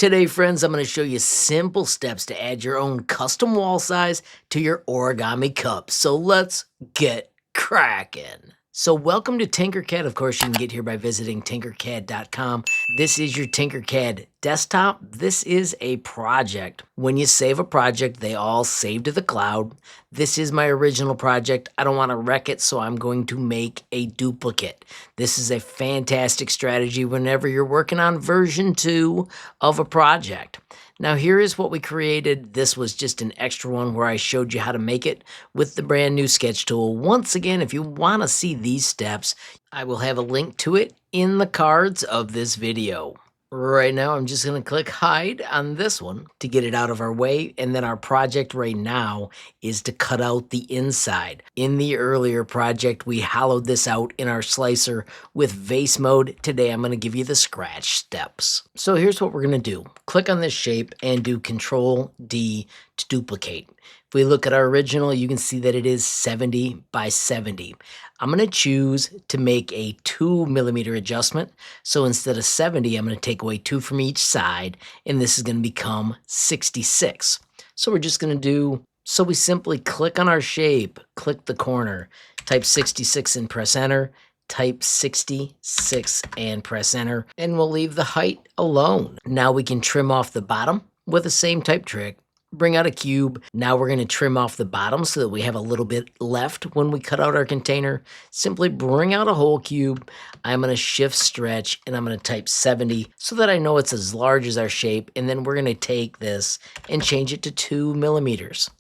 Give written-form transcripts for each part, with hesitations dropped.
Today, friends, I'm going to show you simple steps to add your own custom wall size to your origami cup. So let's get cracking. So welcome to Tinkercad. Of course, you can get here by visiting Tinkercad.com. This is your Tinkercad desktop. This is a project. When you save a project, they all save to the cloud. This is my original project. I don't want to wreck it, so I'm going to make a duplicate. This is a fantastic strategy whenever you're working on version 2 of a project. Now here is what we created. This was just an extra one where I showed you how to make it with the brand new sketch tool. Once again, if you want to see these steps, I will have a link to it in the cards of this video. Right now, I'm just going to click hide on this one to get it out of our way. And then our project right now is to cut out the inside. In the earlier project, we hollowed this out in our slicer with Vase mode. Today, I'm going to give you the scratch steps. So here's what we're going to do. Click on this shape and do Control D to duplicate. If we look at our original, you can see that it is 70 by 70. I'm going to choose to make a 2mm adjustment. So instead of 70, I'm going to take away 2 from each side, and this is going to become 66. So we're just going to do, so we simply click on our shape, click the corner, type 66 and press enter, type 66 and press enter, and we'll leave the height alone. Now we can trim off the bottom with the same type trick. Bring out a cube. Now we're going to trim off the bottom so that we have a little bit left when we cut out our container. Simply bring out a whole cube. I'm going to shift stretch and I'm going to type 70 so that I know it's as large as our shape. And then we're going to take this and change it to 2mm.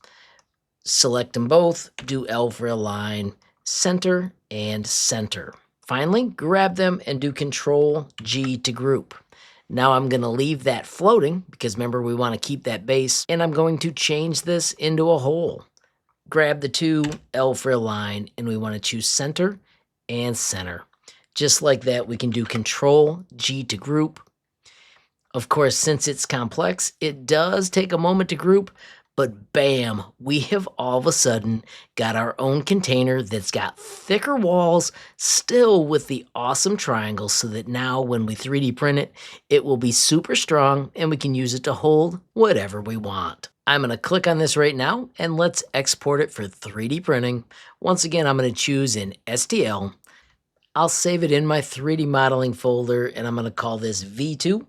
Select them both, do L for align, center and center. Finally, grab them and do Control G to group. Now I'm going to leave that floating because remember we want to keep that base, and I'm going to change this into a hole. Grab the 2, L for align, and we want to choose center and center. Just like that, we can do Control G to group. Of course, since it's complex, it does take a moment to group, but bam, we have all of a sudden got our own container that's got thicker walls, still with the awesome triangles, so that now when we 3D print it, it will be super strong and we can use it to hold whatever we want. I'm going to click on this right now and let's export it for 3D printing. Once again, I'm going to choose an STL. I'll save it in my 3D modeling folder and I'm going to call this V2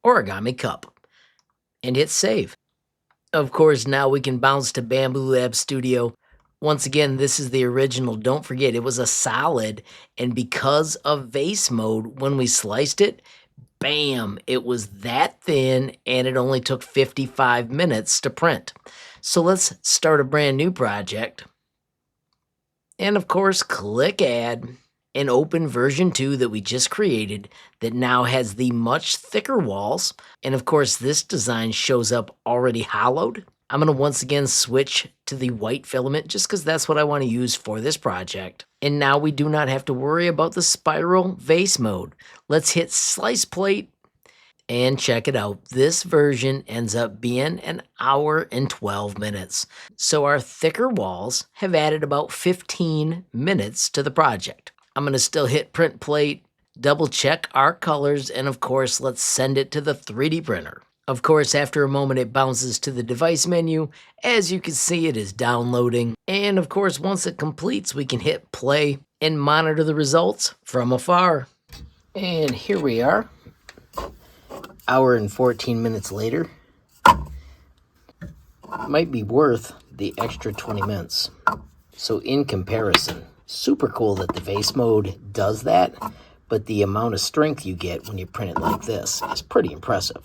Origami Cup and hit save. Of course, now we can bounce to Bamboo Lab Studio. Once again, this is the original. Don't forget, it was a solid, and because of Vase mode, when we sliced it, bam, it was that thin, and it only took 55 minutes to print. So let's start a brand new project. And of course, click Add, and open version 2 that we just created that now has the much thicker walls. And of course, this design shows up already hollowed. I'm going to once again switch to the white filament just because that's what I want to use for this project. And now we do not have to worry about the spiral Vase mode. Let's hit slice plate and check it out. This version ends up being an hour and 12 minutes. So our thicker walls have added about 15 minutes to the project. I'm going to still hit print plate, double check our colors, and of course, let's send it to the 3D printer. Of course, after a moment, it bounces to the device menu. As you can see, it is downloading. And of course, once it completes, we can hit play and monitor the results from afar. And here we are, hour and 14 minutes later. Might be worth the extra 20 minutes. So in comparison, super cool that the Vase mode does that, but the amount of strength you get when you print it like this is pretty impressive.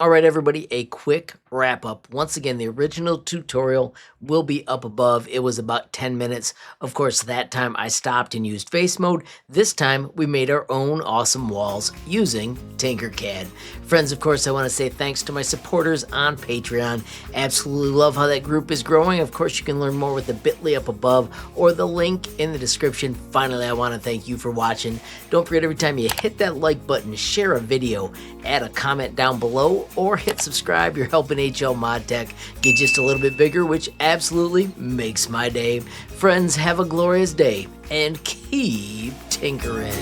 All right, everybody, a quick wrap up. Once again, the original tutorial will be up above. It was about 10 minutes. Of course, that time I stopped and used Vase mode. This time we made our own awesome walls using Tinkercad. Friends, of course, I want to say thanks to my supporters on Patreon. Absolutely love how that group is growing. Of course, you can learn more with the bit.ly up above or the link in the description. Finally, I want to thank you for watching. Don't forget, every time you hit that like button, share a video, add a comment down below, or hit subscribe. You're helping HLModTech get just a little bit bigger, which absolutely makes my day. Friends, have a glorious day and keep tinkering.